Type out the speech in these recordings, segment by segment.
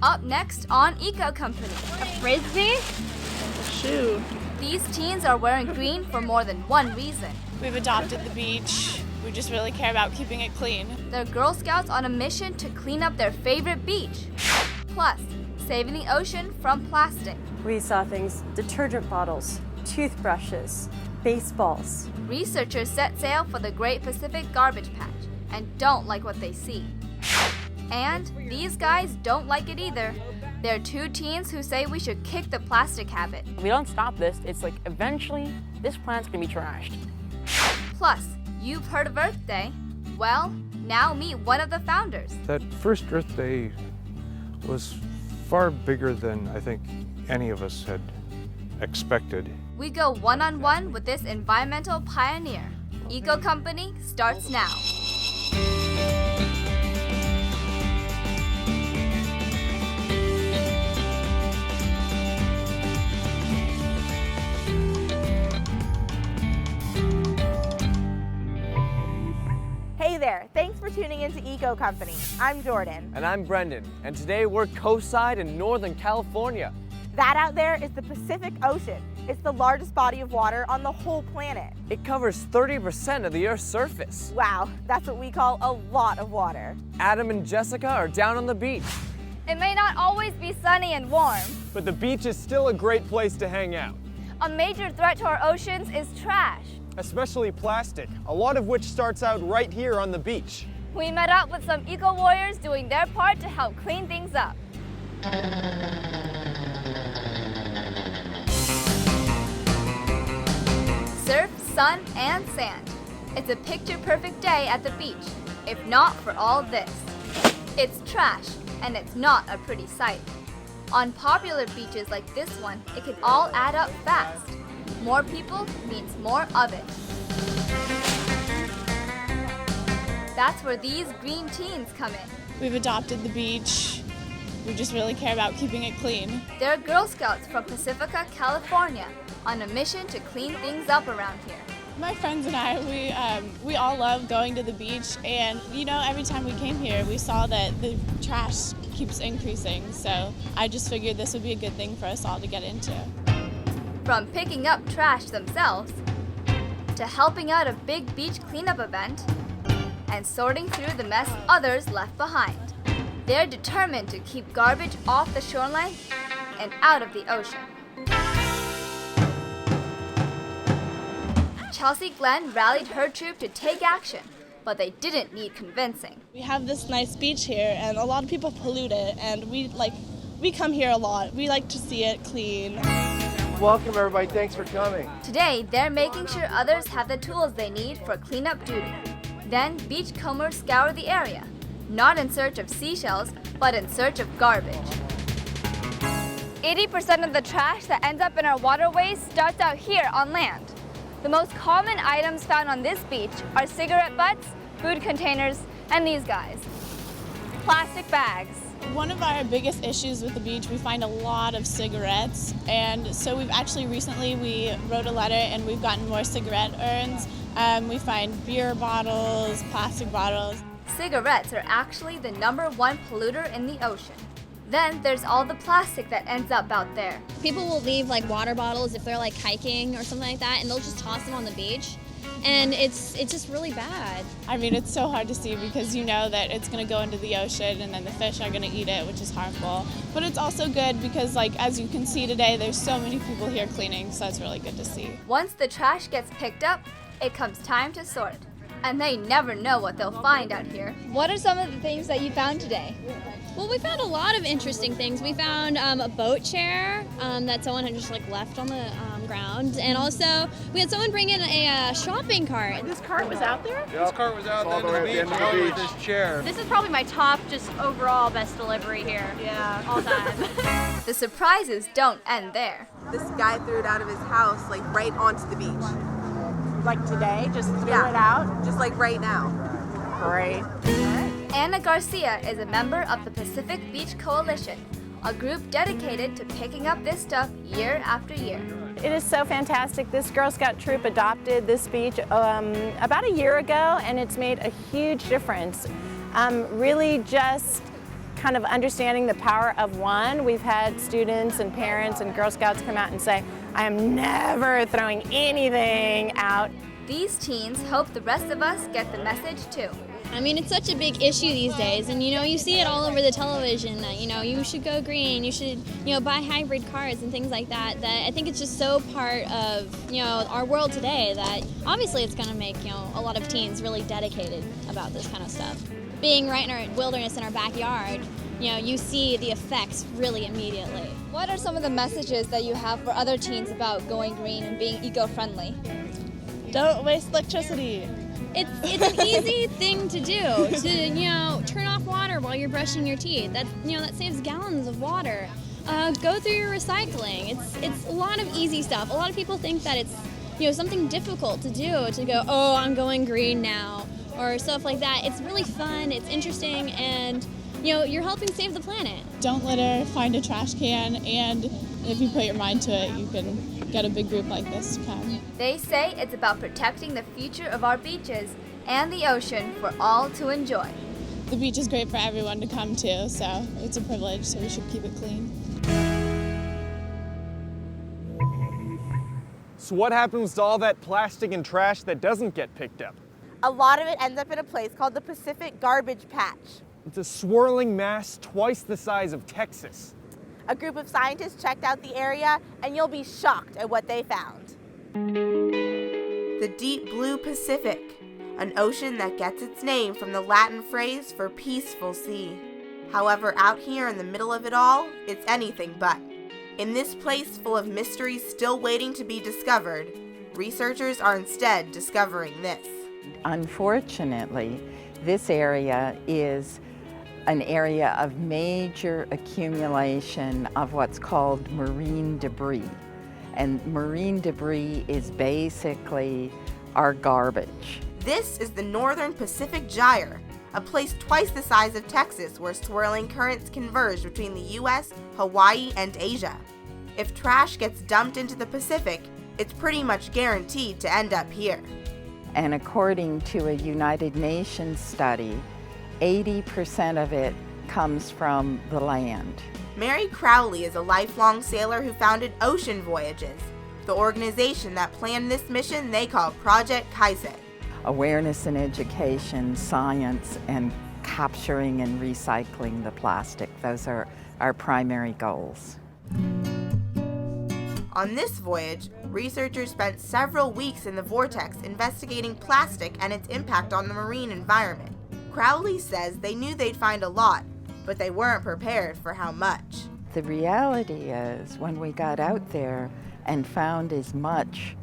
Up next on Eco Company. A frisbee? A shoe. These teens are wearing green for more than one reason. We've adopted the beach. We just really care about keeping it clean. They're Girl Scouts on a mission to clean up their favorite beach. Plus, saving the ocean from plastic. We saw things, detergent bottles, toothbrushes, baseballs. Researchers set sail for the Great Pacific Garbage Patch and don't like what they see. And these guys don't like it either. They're two teens who say we should kick the plastic habit. If we don't stop this, it's like eventually this plant's gonna be trashed. Plus, you've heard of Earth Day. Well, now meet one of the founders. That first Earth Day was far bigger than I think any of us had expected. We go one-on-one with this environmental pioneer. Eco Company starts now. Hey there, thanks for tuning into Eco Company. I'm Jordan. And I'm Brendan, and today we're coastside in Northern California. That out there is the Pacific Ocean. It's the largest body of water on the whole planet. It covers 30% of the Earth's surface. Wow, that's what we call a lot of water. Adam and Jessica are down on the beach. It may not always be sunny and warm. But the beach is still a great place to hang out. A major threat to our oceans is trash. Especially plastic, a lot of which starts out right here on the beach. We met up with some eco warriors doing their part to help clean things up. Surf, sun, and sand. It's a picture-perfect day at the beach, if not for all this. It's trash, and it's not a pretty sight. On popular beaches like this one, it can all add up fast. More people means more of it. That's where these green teens come in. We've adopted the beach. We just really care about keeping it clean. They're Girl Scouts from Pacifica, California, on a mission to clean things up around here. My friends and I, we all love going to the beach, and you know, every time we came here, we saw that the trash keeps increasing, so I just figured this would be a good thing for us all to get into. From picking up trash themselves, to helping out a big beach cleanup event, and sorting through the mess others left behind. They're determined to keep garbage off the shoreline and out of the ocean. Chelsea Glenn rallied her troop to take action, but they didn't need convincing. We have this nice beach here, and a lot of people pollute it, and we come here a lot. We like to see it clean. Welcome everybody, thanks for coming. Today, they're making sure others have the tools they need for cleanup duty. Then, beachcombers scour the area, not in search of seashells, but in search of garbage. 80% of the trash that ends up in our waterways starts out here on land. The most common items found on this beach are cigarette butts, food containers, and these guys, plastic bags. One of our biggest issues with the beach, we find a lot of cigarettes, and so we wrote a letter and we've gotten more cigarette urns. We find beer bottles, plastic bottles. Cigarettes are actually the #1 polluter in the ocean. Then there's all the plastic that ends up out there. People will leave like water bottles if they're like hiking or something like that, and they'll just toss them on the beach. And it's just really bad. I mean, it's so hard to see because you know that it's going to go into the ocean and then the fish are going to eat it, which is harmful. But it's also good because, like, as you can see today, there's so many people here cleaning, so it's really good to see. Once the trash gets picked up, it comes time to sort. And they never know what they'll find out here. What are some of the things that you found today? Well, we found a lot of interesting things. We found a boat chair that someone had just like left on the ground, and also we had someone bring in a shopping cart. This cart was out there? Yep. This cart was out there at the end of the beach. This chair. This is probably my top, just overall best delivery here. Yeah. All time. The surprises don't end there. This guy threw it out of his house, like right onto the beach. Like today, just threw it out? Just like right now. Great. Anna Garcia is a member of the Pacific Beach Coalition, a group dedicated to picking up this stuff year after year. It is so fantastic. This Girl Scout troop adopted this beach about a year ago, and it's made a huge difference. Really just kind of understanding the power of one. We've had students and parents and Girl Scouts come out and say, I am never throwing anything out. These teens hope the rest of us get the message too. I mean, it's such a big issue these days, and you see it all over the television that, you should go green, you should, buy hybrid cars and things like that, that I think it's just so part of, our world today that obviously it's going to make, a lot of teens really dedicated about this kind of stuff. Being right in our wilderness in our backyard, you see the effects really immediately. What are some of the messages that you have for other teens about going green and being eco-friendly? Don't waste electricity. It's an easy thing to do, to, turn off water while you're brushing your teeth. That saves gallons of water. Go through your recycling. It's a lot of easy stuff. A lot of people think that it's, something difficult to do, to go, oh, I'm going green now, or stuff like that. It's really fun, it's interesting, and, you're helping save the planet. Don't litter, find a trash can, and if you put your mind to it, you can get a big group like this to come. They say it's about protecting the future of our beaches and the ocean for all to enjoy. The beach is great for everyone to come to, so it's a privilege, so we should keep it clean. So what happens to all that plastic and trash that doesn't get picked up? A lot of it ends up in a place called the Pacific Garbage Patch. It's a swirling mass twice the size of Texas. A group of scientists checked out the area, and you'll be shocked at what they found. The deep blue Pacific, an ocean that gets its name from the Latin phrase for peaceful sea. However, out here in the middle of it all, it's anything but. In this place full of mysteries still waiting to be discovered, researchers are instead discovering this. Unfortunately, this area is an area of major accumulation of what's called marine debris. And marine debris is basically our garbage. This is the Northern Pacific Gyre, a place twice the size of Texas where swirling currents converge between the US, Hawaii, and Asia. If trash gets dumped into the Pacific, it's pretty much guaranteed to end up here. And according to a United Nations study, 80% of it comes from the land. Mary Crowley is a lifelong sailor who founded Ocean Voyages, the organization that planned this mission they call Project Kaisei. Awareness and education, science, and capturing and recycling the plastic. Those are our primary goals. On this voyage, researchers spent several weeks in the vortex investigating plastic and its impact on the marine environment. Crowley says they knew they'd find a lot, but they weren't prepared for how much. The reality is, when we got out there and found as much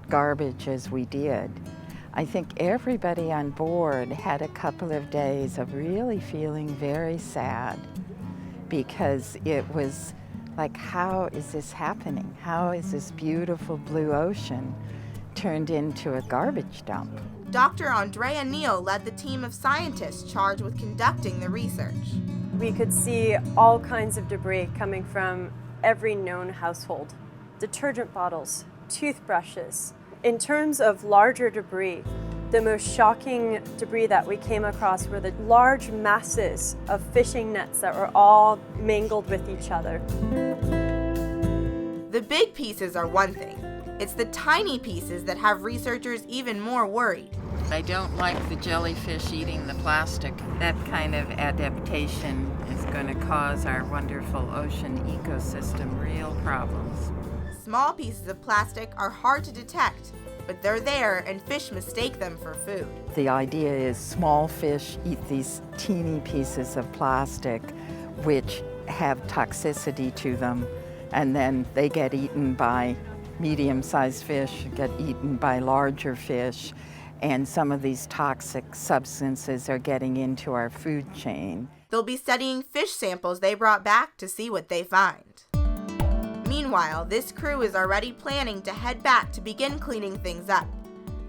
garbage as we did, I think everybody on board had a couple of days of really feeling very sad, because it was like, how is this happening? How is this beautiful blue ocean turned into a garbage dump? Dr. Andrea Neal led the team of scientists charged with conducting the research. We could see all kinds of debris coming from every known household. Detergent bottles, toothbrushes. In terms of larger debris, the most shocking debris that we came across were the large masses of fishing nets that were all mangled with each other. The big pieces are one thing. It's the tiny pieces that have researchers even more worried. I don't like the jellyfish eating the plastic. That kind of adaptation is going to cause our wonderful ocean ecosystem real problems. Small pieces of plastic are hard to detect, but they're there and fish mistake them for food. The idea is small fish eat these teeny pieces of plastic which have toxicity to them, and then they get eaten by medium-sized fish, get eaten by larger fish, and some of these toxic substances are getting into our food chain. They'll be studying fish samples they brought back to see what they find. Meanwhile, this crew is already planning to head back to begin cleaning things up.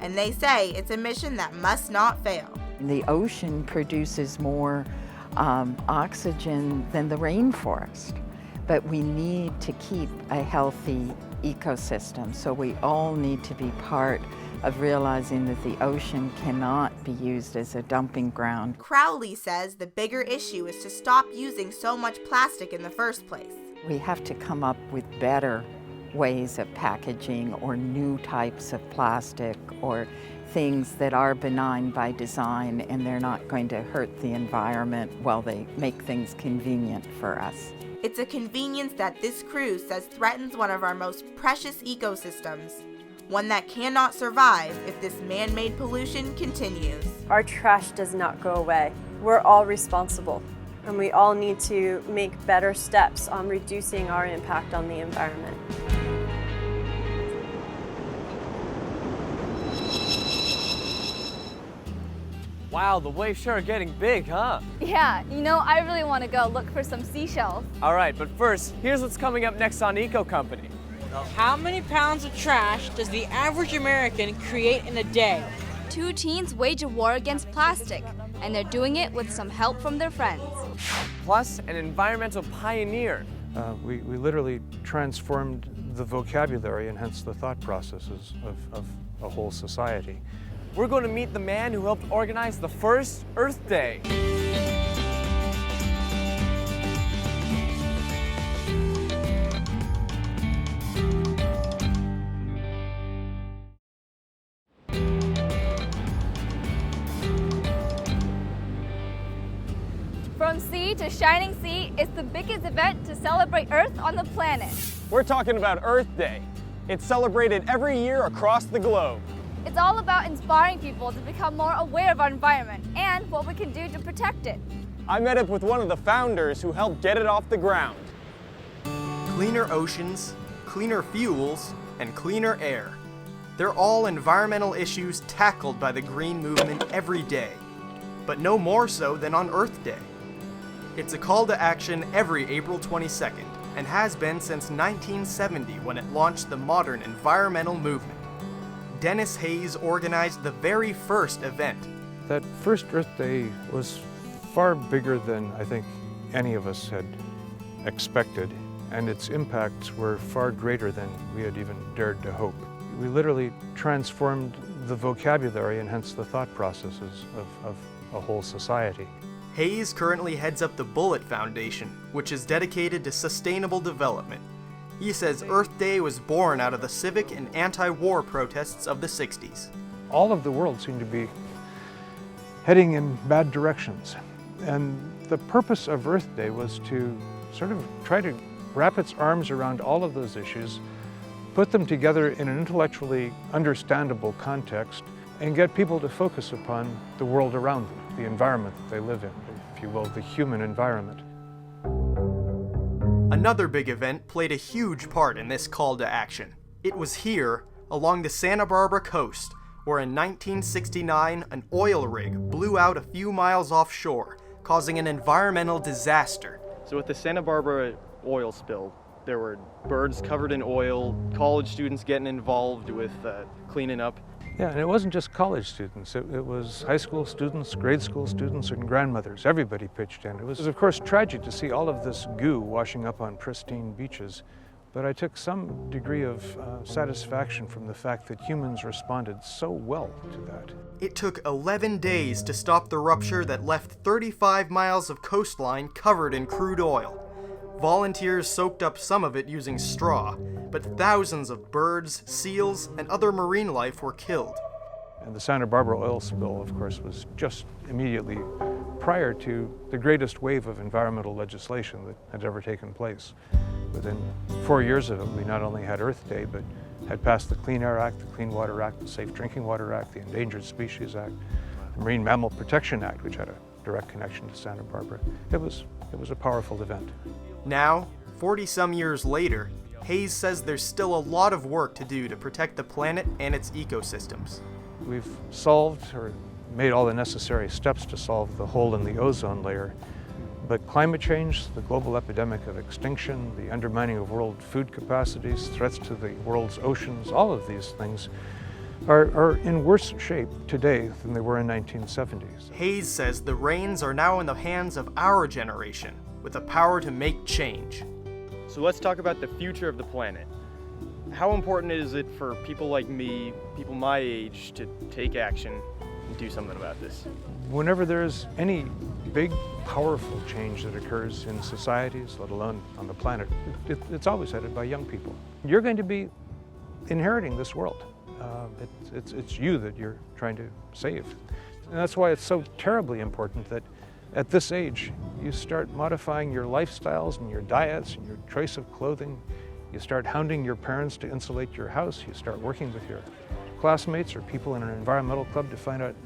And they say it's a mission that must not fail. The ocean produces more oxygen than the rainforest, but we need to keep a healthy ecosystem. So we all need to be part of realizing that the ocean cannot be used as a dumping ground. Crowley says the bigger issue is to stop using so much plastic in the first place. We have to come up with better ways of packaging or new types of plastic or things that are benign by design and they're not going to hurt the environment while they make things convenient for us. It's a convenience that this cruise says threatens one of our most precious ecosystems, one that cannot survive if this man-made pollution continues. Our trash does not go away. We're all responsible, and we all need to make better steps on reducing our impact on the environment. Wow, the waves sure are getting big, huh? Yeah, you know, I really want to go look for some seashells. All right, but first, here's what's coming up next on Eco Company. How many pounds of trash does the average American create in a day? 2 teens wage a war against plastic, and they're doing it with some help from their friends. Plus, an environmental pioneer. We literally transformed the vocabulary and hence the thought processes of a whole society. We're going to meet the man who helped organize the first Earth Day. From sea to shining sea, it's the biggest event to celebrate Earth on the planet. We're talking about Earth Day. It's celebrated every year across the globe. It's all about inspiring people to become more aware of our environment and what we can do to protect it. I met up with one of the founders who helped get it off the ground. Cleaner oceans, cleaner fuels, and cleaner air. They're all environmental issues tackled by the green movement every day, but no more so than on Earth Day. It's a call to action every April 22nd and has been since 1970 when it launched the modern environmental movement. Denis Hayes organized the very first event. That first Earth Day was far bigger than I think any of us had expected, and its impacts were far greater than we had even dared to hope. We literally transformed the vocabulary and hence the thought processes of a whole society. Hayes currently heads up the Bullet Foundation, which is dedicated to sustainable development. He says Earth Day was born out of the civic and anti-war protests of the 60s. All of the world seemed to be heading in bad directions. And the purpose of Earth Day was to sort of try to wrap its arms around all of those issues, put them together in an intellectually understandable context, and get people to focus upon the world around them, the environment that they live in, if you will, the human environment. Another big event played a huge part in this call to action. It was here, along the Santa Barbara coast, where in 1969 an oil rig blew out a few miles offshore, causing an environmental disaster. So with the Santa Barbara oil spill, there were birds covered in oil, college students getting involved with cleaning up. Yeah, and it wasn't just college students. It was high school students, grade school students, and grandmothers. Everybody pitched in. It was, of course, tragic to see all of this goo washing up on pristine beaches, but I took some degree of satisfaction from the fact that humans responded so well to that. It took 11 days to stop the rupture that left 35 miles of coastline covered in crude oil. Volunteers soaked up some of it using straw, but thousands of birds, seals, and other marine life were killed. And the Santa Barbara oil spill, of course, was just immediately prior to the greatest wave of environmental legislation that had ever taken place. Within 4 years of it, we not only had Earth Day, but had passed the Clean Air Act, the Clean Water Act, the Safe Drinking Water Act, the Endangered Species Act, the Marine Mammal Protection Act, which had a direct connection to Santa Barbara. It was a powerful event. Now, 40-some years later, Hayes says there's still a lot of work to do to protect the planet and its ecosystems. We've solved or made all the necessary steps to solve the hole in the ozone layer, but climate change, the global epidemic of extinction, the undermining of world food capacities, threats to the world's oceans, all of these things are in worse shape today than they were in 1970s. Hayes says the reins are now in the hands of our generation, with the power to make change. So let's talk about the future of the planet. How important is it for people like me, people my age, to take action and do something about this? Whenever there's any big, powerful change that occurs in societies, let alone on the planet, it's always headed by young people. You're going to be inheriting this world. It's you that you're trying to save. And that's why it's so terribly important that at this age, you start modifying your lifestyles and your diets and your choice of clothing. You start hounding your parents to insulate your house. You start working with your classmates or people in an environmental club to find out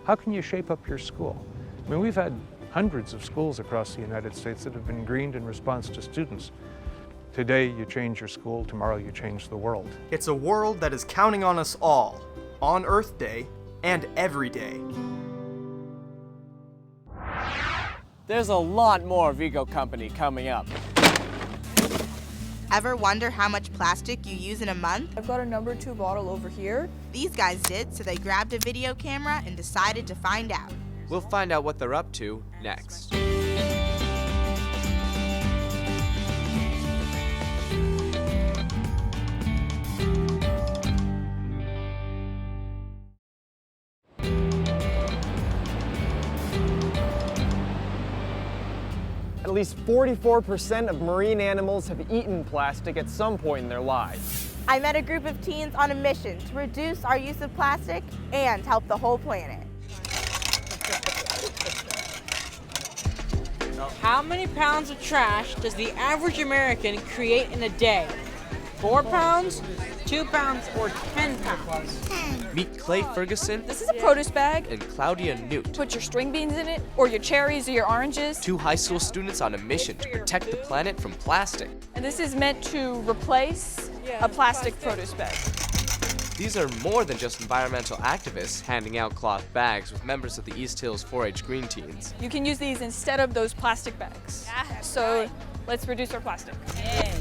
how can you shape up your school. I mean, we've had hundreds of schools across the United States that have been greened in response to students. Today, you change your school. Tomorrow, you change the world. It's a world that is counting on us all, on Earth Day and every day. There's a lot more Vigo Company coming up. Ever wonder how much plastic you use in a month? I've got a number 2 bottle over here. These guys did, so they grabbed a video camera and decided to find out. We'll find out what they're up to next. At least 44% of marine animals have eaten plastic at some point in their lives. I met a group of teens on a mission to reduce our use of plastic and help the whole planet. How many pounds of trash does the average American create in a day? 4 pounds, 2 pounds, or 10 pounds? Meet Clay Ferguson. This is a produce bag. And Claudia Newt. Put your string beans in it, or your cherries, or your oranges. 2 high school students on a mission to protect the planet from plastic. And this is meant to replace a plastic produce bag. These are more than just environmental activists handing out cloth bags with members of the East Hills 4-H Green Teens. You can use these instead of those plastic bags. So let's reduce our plastic.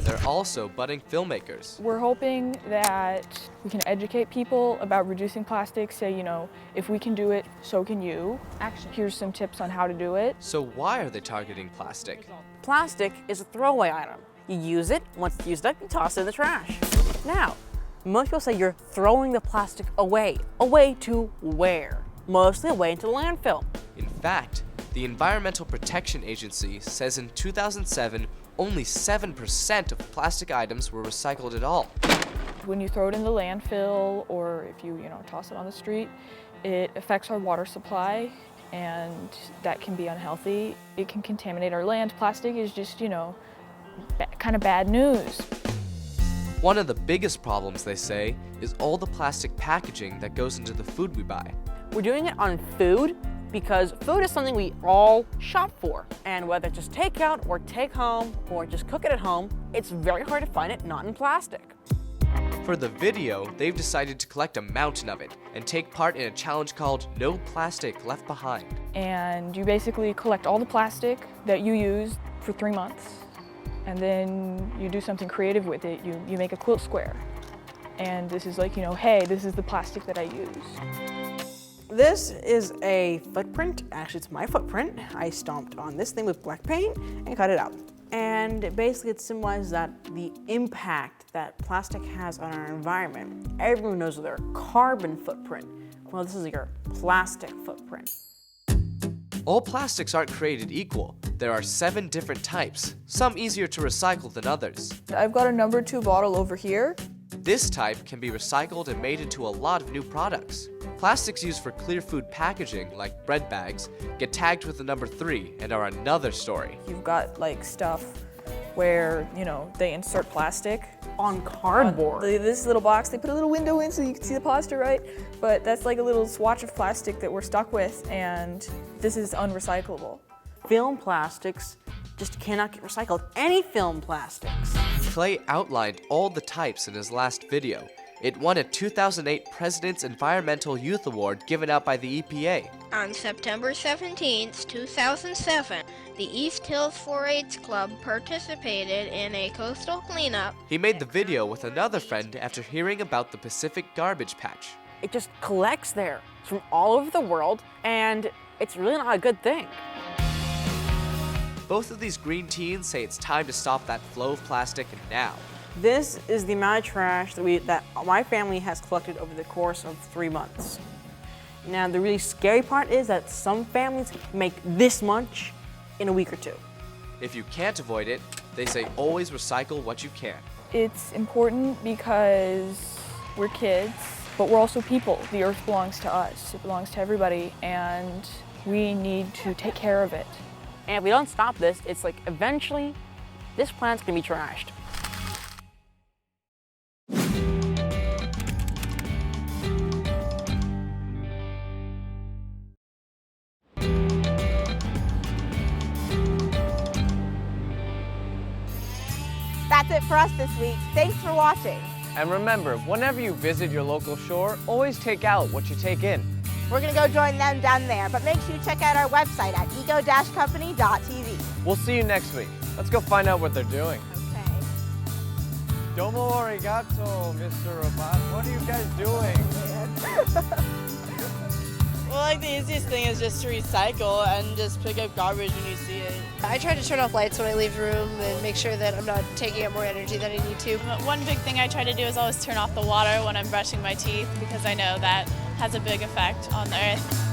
They're also budding filmmakers. We're hoping that we can educate people about reducing plastic, say, you know, if we can do it, so can you. Action. Here's some tips on how to do it. So why are they targeting plastic? Plastic is a throwaway item. You use it, once it's used up, you toss it in the trash. Now, most people say you're throwing the plastic away. Away to where? Mostly away into the landfill. In fact, the Environmental Protection Agency says in 2007, only 7% of plastic items were recycled at all. When you throw it in the landfill or if you toss it on the street, it affects our water supply and that can be unhealthy. It can contaminate our land. Plastic is just, kind of bad news. One of the biggest problems, they say, is all the plastic packaging that goes into the food we buy. We're doing it on food because food is something we all shop for. And whether it's just takeout or take home or just cook it at home, it's very hard to find it not in plastic. For the video, they've decided to collect a mountain of it and take part in a challenge called No Plastic Left Behind. And you basically collect all the plastic that you use for 3 months. And then you do something creative with it. You make a quilt square. And this is like, hey, this is the plastic that I use. This is a footprint. Actually, it's my footprint. I stomped on this thing with black paint and cut it out. And basically it symbolizes that the impact that plastic has on our environment. Everyone knows their carbon footprint. Well, this is your plastic footprint. All plastics aren't created equal. There are 7 different types, some easier to recycle than others. I've got a number 2 bottle over here. This type can be recycled and made into a lot of new products. Plastics used for clear food packaging, like bread bags, get tagged with the number 3 and are another story. You've got stuff where, they insert plastic on cardboard. This little box, they put a little window in so you can see the pasta, right? But that's like a little swatch of plastic that we're stuck with, and this is unrecyclable. Film plastics just cannot get recycled. Any film plastics. Clay outlined all the types in his last video. It won a 2008 President's Environmental Youth Award given out by the EPA. On September 17, 2007, the East Hills 4-H Club participated in a coastal cleanup. He made the video with another friend after hearing about the Pacific garbage patch. It just collects there from all over the world, and it's really not a good thing. Both of these green teens say it's time to stop that flow of plastic now. This is the amount of trash that my family has collected over the course of 3 months. Now, the really scary part is that some families make this much in a week or two. If you can't avoid it, they say always recycle what you can. It's important because we're kids, but we're also people. The earth belongs to us. It belongs to everybody, and we need to take care of it. And if we don't stop this, it's like eventually this planet's gonna be trashed. That's it for us this week. Thanks for watching. And remember, whenever you visit your local shore, always take out what you take in. We're gonna go join them down there, but make sure you check out our website at eco-company.tv. We'll see you next week. Let's go find out what they're doing. Okay. Domo arigato, Mr. Robot. What are you guys doing? Well, like the easiest thing is just to recycle and just pick up garbage when you see it. I try to turn off lights when I leave the room and make sure that I'm not taking up more energy than I need to. One big thing I try to do is always turn off the water when I'm brushing my teeth because I know that has a big effect on the earth.